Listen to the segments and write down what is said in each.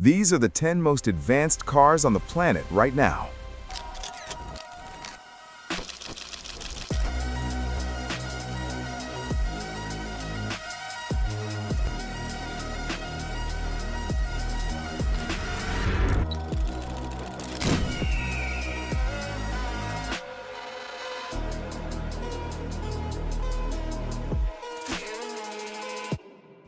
These are the 10 most advanced cars on the planet right now.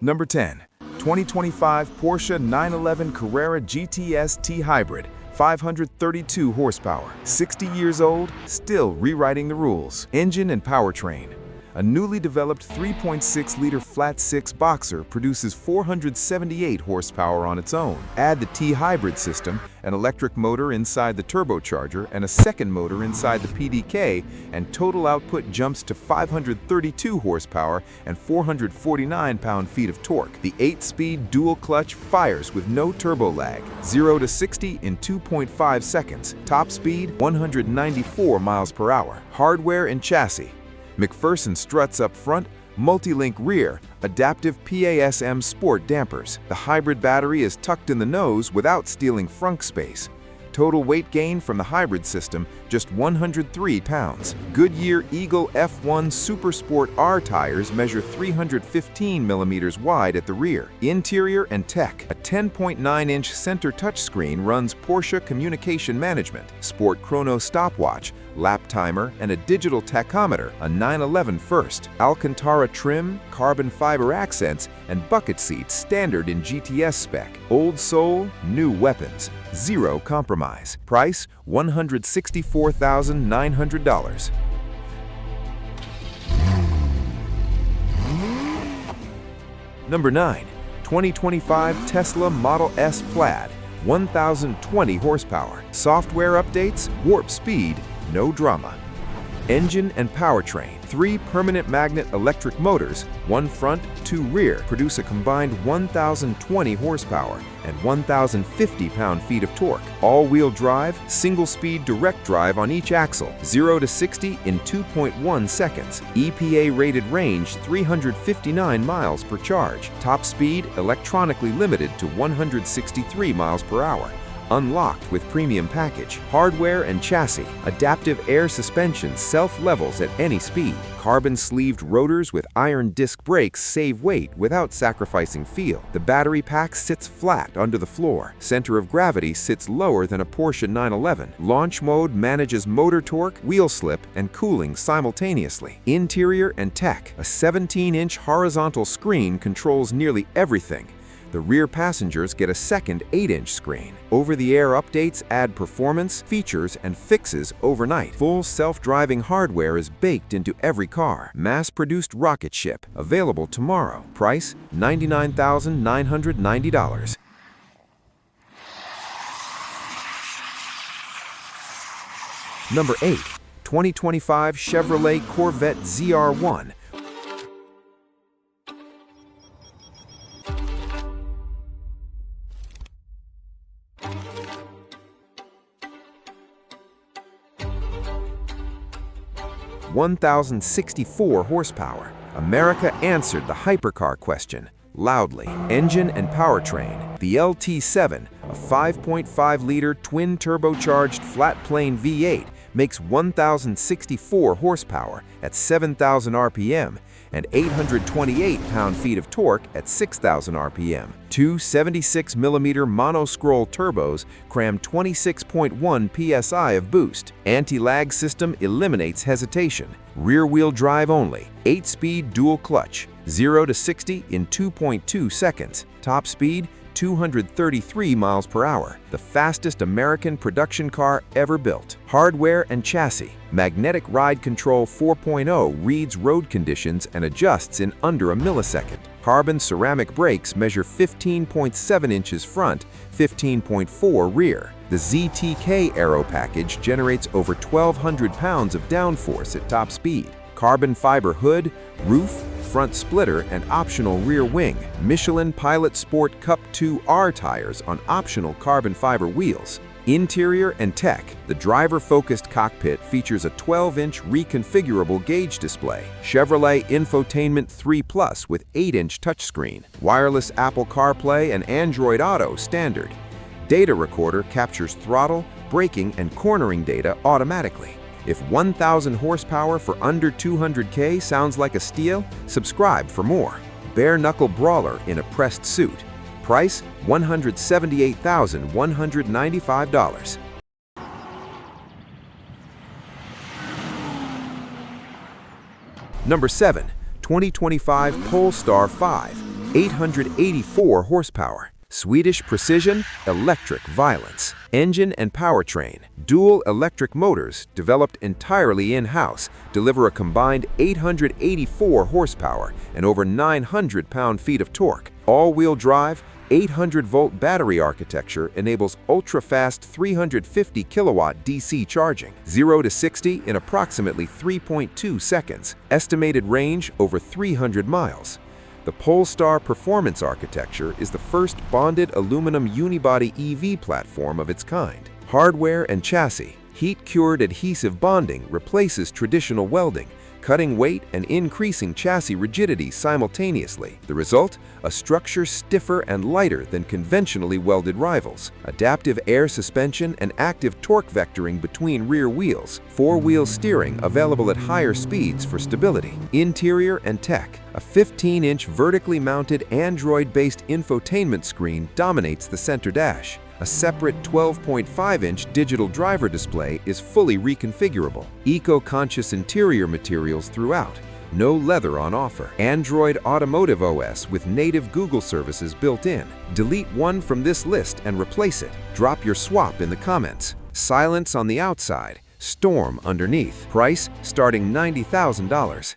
Number 10. 2025 Porsche 911 Carrera GT T Hybrid, 532 horsepower. 60 years old, still rewriting the rules. Engine and powertrain. A newly developed 3.6-liter flat-six boxer produces 478 horsepower on its own. Add the T-Hybrid system, an electric motor inside the turbocharger and a second motor inside the PDK, and total output jumps to 532 horsepower and 449 pound-feet of torque. The 8-speed dual-clutch fires with no turbo lag. 0 to 60 in 2.5 seconds. Top speed, 194 miles per hour. Hardware and chassis. McPherson struts up front, multi-link rear, adaptive PASM sport dampers. The hybrid battery is tucked in the nose without stealing frunk space. Total weight gain from the hybrid system, just 103 pounds. Goodyear Eagle F1 Super Sport R tires measure 315 millimeters wide at the rear. Interior and tech. A 10.9-inch center touchscreen runs Porsche Communication Management, Sport Chrono stopwatch, lap timer, and a digital tachometer, a 911 first. Alcantara trim, carbon fiber accents, and bucket seats standard in GTS spec. Old soul, new weapons. Zero compromise. Price, $164,900. Number 9. 2025 Tesla Model S Plaid, 1,020 horsepower. Software updates, warp speed, no drama. Engine and powertrain. 3 permanent magnet electric motors, 1 front, 2 rear, produce a combined 1,020 horsepower and 1,050 pound-feet of torque. All-wheel drive, single-speed direct drive on each axle. 0 to 60 in 2.1 seconds. EPA-rated range 359 miles per charge. Top speed electronically limited to 163 miles per hour. Unlocked with premium package. Hardware and chassis. Adaptive air suspension self-levels at any speed. Carbon-sleeved rotors with iron disc brakes save weight without sacrificing feel. The battery pack sits flat under the floor. Center of gravity sits lower than a Porsche 911. Launch mode manages motor torque, wheel slip, and cooling simultaneously. Interior and tech. A 17-inch horizontal screen controls nearly everything. The rear passengers get a second 8-inch screen. Over-the-air updates add performance, features, and fixes overnight. Full self-driving hardware is baked into every car. Mass-produced rocket ship, available tomorrow. Price, $99,990. Number 8. 2025 Chevrolet Corvette ZR1, 1,064 horsepower. America answered the hypercar question loudly. Engine and powertrain. The LT7, a 5.5-liter twin-turbocharged flat-plane V8, makes 1,064 horsepower at 7,000 RPM and 828 pound-feet of torque at 6,000 RPM. Two 76mm mono-scroll turbos cram 26.1 psi of boost. Anti-lag system eliminates hesitation. Rear-wheel drive only. 8-speed dual clutch. 0 to 60 in 2.2 seconds. Top speed, 233 miles per hour. The fastest American production car ever built. Hardware and chassis. Magnetic Ride Control 4.0 reads road conditions and adjusts in under a millisecond. Carbon ceramic brakes measure 15.7 inches front, 15.4 rear. The ZTK Aero package generates over 1,200 pounds of downforce at top speed. Carbon fiber hood, roof, front splitter, and optional rear wing. Michelin Pilot Sport Cup 2 R tires on optional carbon fiber wheels. Interior and tech. The driver-focused cockpit features a 12-inch reconfigurable gauge display. Chevrolet Infotainment 3 Plus with 8-inch touchscreen. Wireless Apple CarPlay and Android Auto standard. data recorder captures throttle, braking, and cornering data automatically. If 1,000 horsepower for under 200K sounds like a steal, subscribe for more. Bare knuckle brawler in a pressed suit. Price $178,195. Number 7. 2025 Polestar 5, 884 horsepower. Swedish precision, electric violence. Engine and powertrain. Dual electric motors, developed entirely in-house, deliver a combined 884 horsepower and over 900 pound-feet of torque. All-wheel drive, 800-volt battery architecture enables ultra-fast 350 kilowatt DC charging. 0 to 60 in approximately 3.2 seconds. Estimated range over 300 miles. The Polestar performance architecture is the first bonded aluminum unibody EV platform of its kind. Hardware and chassis. Heat-cured adhesive bonding replaces traditional welding, cutting weight and increasing chassis rigidity simultaneously. The result? A structure stiffer and lighter than conventionally welded rivals. Adaptive air suspension and active torque vectoring between rear wheels. Four-wheel steering available at higher speeds for stability. Interior and tech. A 15-inch vertically mounted Android-based infotainment screen dominates the center dash. A separate 12.5-inch digital driver display is fully reconfigurable. Eco-conscious interior materials throughout. No leather on offer. Android Automotive OS with native Google services built in. Delete one from this list and replace it. Drop your swap in the comments. Silence on the outside. Storm underneath. Price starting $90,000.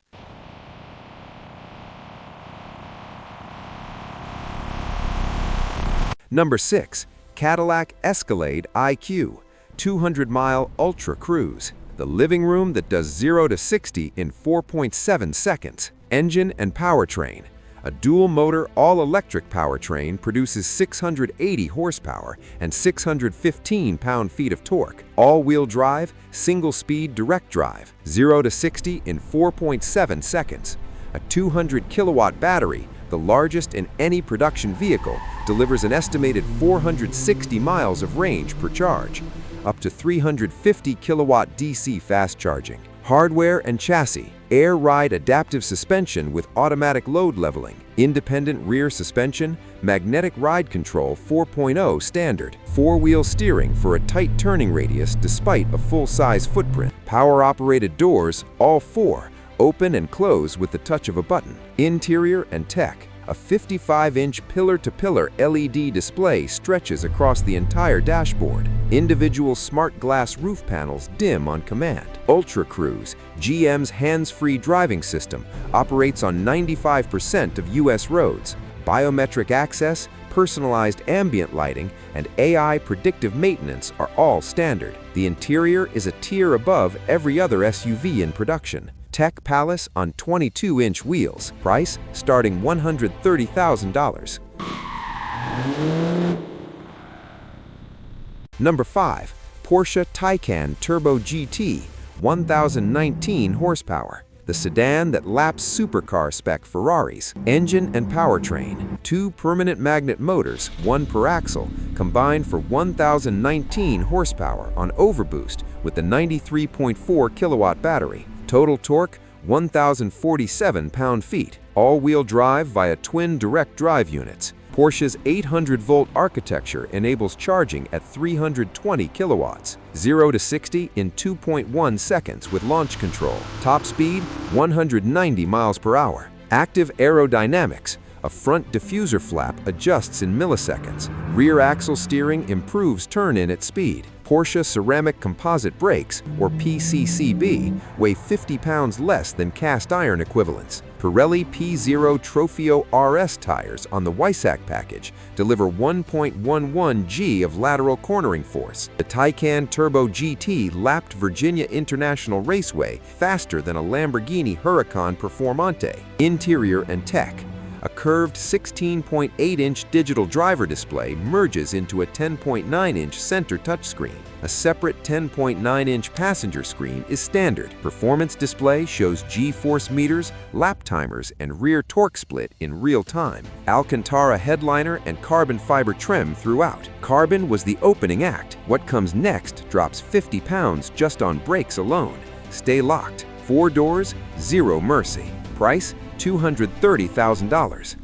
Number 6. Cadillac Escalade IQ, 200-mile Ultra Cruise. The living room that does 0 to 60 in 4.7 seconds. Engine and powertrain. A dual-motor, all-electric powertrain produces 680 horsepower and 615 pound-feet of torque. All-wheel drive, single-speed direct drive. 0 to 60 in 4.7 seconds. A 200-kilowatt battery, the largest in any production vehicle, delivers an estimated 460 miles of range per charge. Up to 350 kilowatt DC fast charging. Hardware and chassis. Air ride adaptive suspension with automatic load leveling. Independent rear suspension. Magnetic ride control 4.0 standard. Four-wheel steering for a tight turning radius despite a full-size footprint. Power-operated doors, all four. Open and close with the touch of a button. Interior and tech. A 55-inch pillar-to-pillar LED display stretches across the entire dashboard. Individual smart glass roof panels dim on command. Ultra Cruise, GM's hands-free driving system, operates on 95% of U.S. roads. Biometric access, personalized ambient lighting, and AI predictive maintenance are all standard. The interior is a tier above every other SUV in production. Tech Palace on 22-inch wheels. Price starting $130,000. Number 5. Porsche Taycan Turbo GT, 1019 horsepower. The sedan that laps supercar spec Ferraris. Engine and powertrain. 2 permanent magnet motors, 1 per axle, combined for 1019 horsepower on overboost with the 93.4 kilowatt battery. Total torque, 1,047 pound-feet. All-wheel drive via twin direct drive units. Porsche's 800-volt architecture enables charging at 320 kilowatts. 0 to 60 in 2.1 seconds with launch control. Top speed, 190 miles per hour. Active aerodynamics. A front diffuser flap adjusts in milliseconds. Rear axle steering improves turn-in at speed. Porsche ceramic composite brakes, or PCCB, weigh 50 pounds less than cast iron equivalents. Pirelli P0 Trofeo RS tires on the Weissach package deliver 1.11 G of lateral cornering force. The Taycan Turbo GT lapped Virginia International Raceway faster than a Lamborghini Huracan Performante. Interior and tech. A curved 16.8-inch digital driver display merges into a 10.9-inch center touchscreen. A separate 10.9-inch passenger screen is standard. Performance display shows G-force meters, lap timers, and rear torque split in real time. Alcantara headliner and carbon fiber trim throughout. Carbon was the opening act. What comes next drops 50 pounds just on brakes alone. Stay locked. 4 doors, zero mercy. Price, $230,000.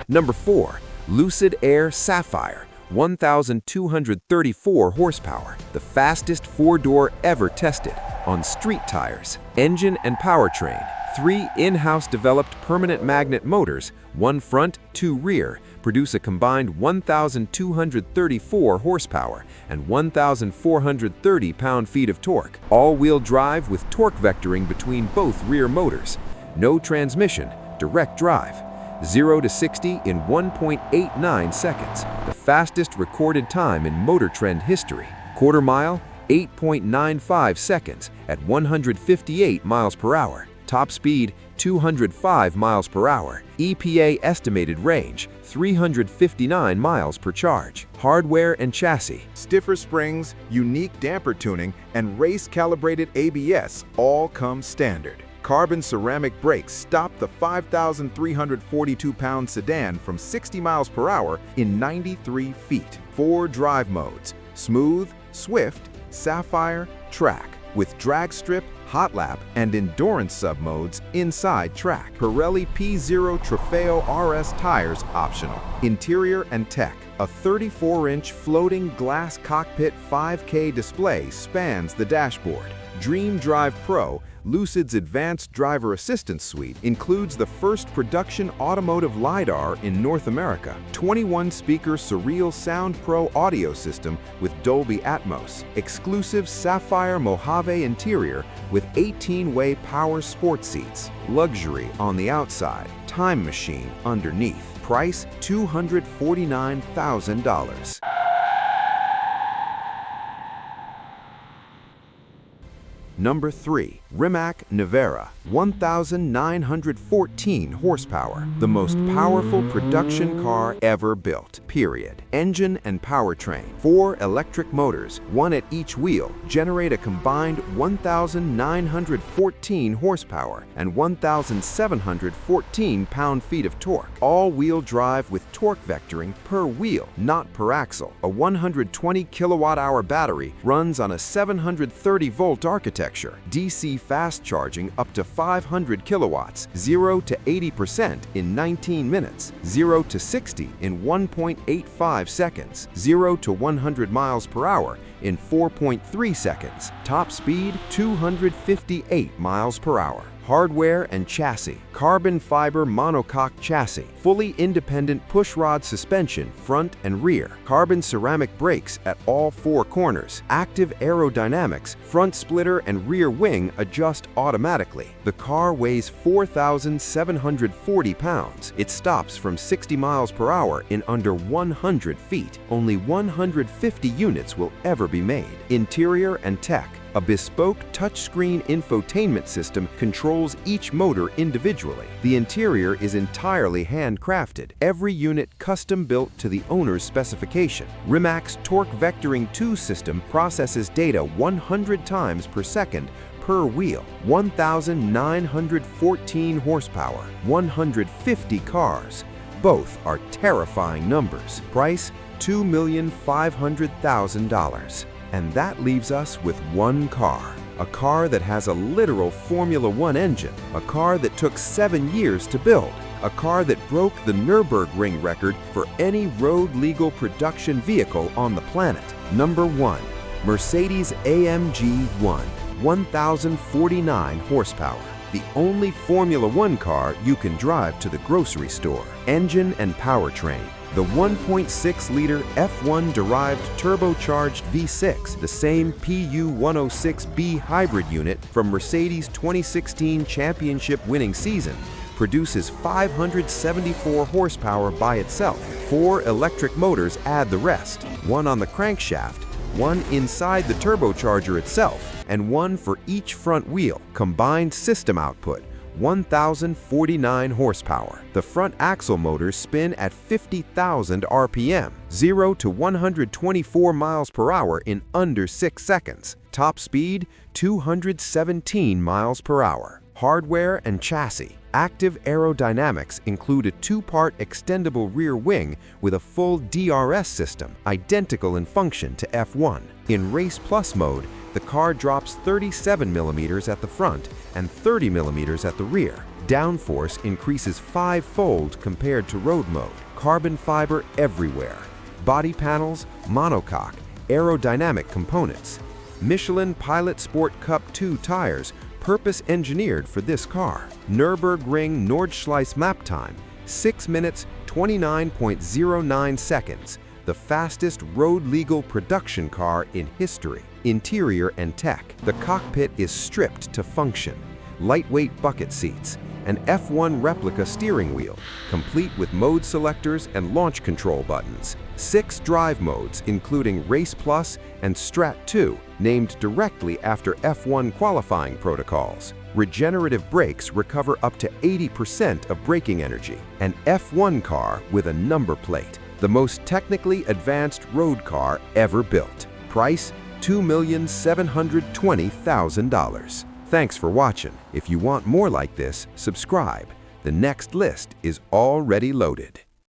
Number 4. Lucid Air Sapphire, 1,234 horsepower, the fastest 4-door ever tested, on street tires. Engine and powertrain, 3 in-house developed permanent magnet motors, 1 front, 2 rear, produce a combined 1,234 horsepower and 1,430 pound-feet of torque. All-wheel drive with torque vectoring between both rear motors. No transmission, direct drive. 0 to 60 in 1.89 seconds, the fastest recorded time in Motor Trend history. Quarter mile, 8.95 seconds at 158 miles per hour. Top speed, 205 miles per hour. EPA estimated range, 359 miles per charge. Hardware and chassis. Stiffer springs, unique damper tuning, and race-calibrated ABS all come standard. Carbon ceramic brakes stop the 5,342-pound sedan from 60 miles per hour in 93 feet. 4 drive modes: Smooth, Swift, Sapphire, Track, with drag strip, hot lap, and endurance sub-modes inside Track. Pirelli P0 Trofeo RS tires optional. Interior and tech. A 34-inch floating glass cockpit 5K display spans the dashboard. Dream Drive Pro, Lucid's advanced driver assistance suite, includes the first production automotive LiDAR in North America, 21-speaker Surreal Sound Pro audio system with Dolby Atmos, exclusive Sapphire Mojave interior with 18-way power sports seats, luxury on the outside, time machine underneath. Price, $249,000. Number 3. Rimac Nevera, 1,914 horsepower, the most powerful production car ever built, period. Engine and powertrain. 4 electric motors, 1 at each wheel, generate a combined 1,914 horsepower and 1,714 pound-feet of torque. All-wheel drive with torque vectoring per wheel, not per axle. A 120 kilowatt-hour battery runs on a 730-volt architecture. DC fast charging up to 500 kilowatts, 0 to 80% in 19 minutes, 0 to 60 in 1.85 seconds, 0 to 100 miles per hour in 4.3 seconds. Top speed, 258 miles per hour. Hardware and chassis. Carbon fiber monocoque chassis. Fully independent pushrod suspension front and rear. Carbon ceramic brakes at all 4 corners. Active aerodynamics. Front splitter and rear wing adjust automatically. The car weighs 4,740 pounds. It stops from 60 miles per hour in under 100 feet. Only 150 units will ever be made. Interior and tech. A bespoke touchscreen infotainment system controls each motor individually. The interior is entirely handcrafted, every unit custom-built to the owner's specification. Rimac's Torque Vectoring 2 system processes data 100 times per second per wheel. 1,914 horsepower, 150 cars. Both are terrifying numbers. Price, $2,500,000. And that leaves us with one car. A car that has a literal Formula One engine. A car that took 7 years to build. A car that broke the Nürburgring record for any road-legal production vehicle on the planet. Number 1. Mercedes-AMG One, 1,049 horsepower. The only Formula One car you can drive to the grocery store. Engine and powertrain. The 1.6-liter F1-derived turbocharged V6, the same PU106B hybrid unit from Mercedes' 2016 championship-winning season, produces 574 horsepower by itself. 4 electric motors add the rest, one on the crankshaft, one inside the turbocharger itself, and one for each front wheel. Combined system output, 1,049 horsepower. The front axle motors spin at 50,000 RPM, 0 to 124 miles per hour in under 6 seconds. Top speed, 217 miles per hour. Hardware and chassis. Active aerodynamics include a 2-part extendable rear wing with a full DRS system, identical in function to F1. In Race Plus mode, the car drops 37 millimeters at the front and 30 millimeters at the rear. Downforce increases 5-fold compared to road mode. Carbon fiber everywhere. Body panels, monocoque, aerodynamic components. Michelin Pilot Sport Cup 2 tires, purpose-engineered for this car. Nürburgring Nordschleife lap time, 6 minutes, 29.09 seconds. The fastest road-legal production car in history. Interior and tech. The cockpit is stripped to function. Lightweight bucket seats. An F1 replica steering wheel, complete with mode selectors and launch control buttons. 6 drive modes, including Race Plus and Strat 2, named directly after F1 qualifying protocols. Regenerative brakes recover up to 80% of braking energy. An F1 car with a number plate. The most technically advanced road car ever built. Price, $2,720,000. Thanks for watching. If you want more like this, subscribe. The next list is already loaded.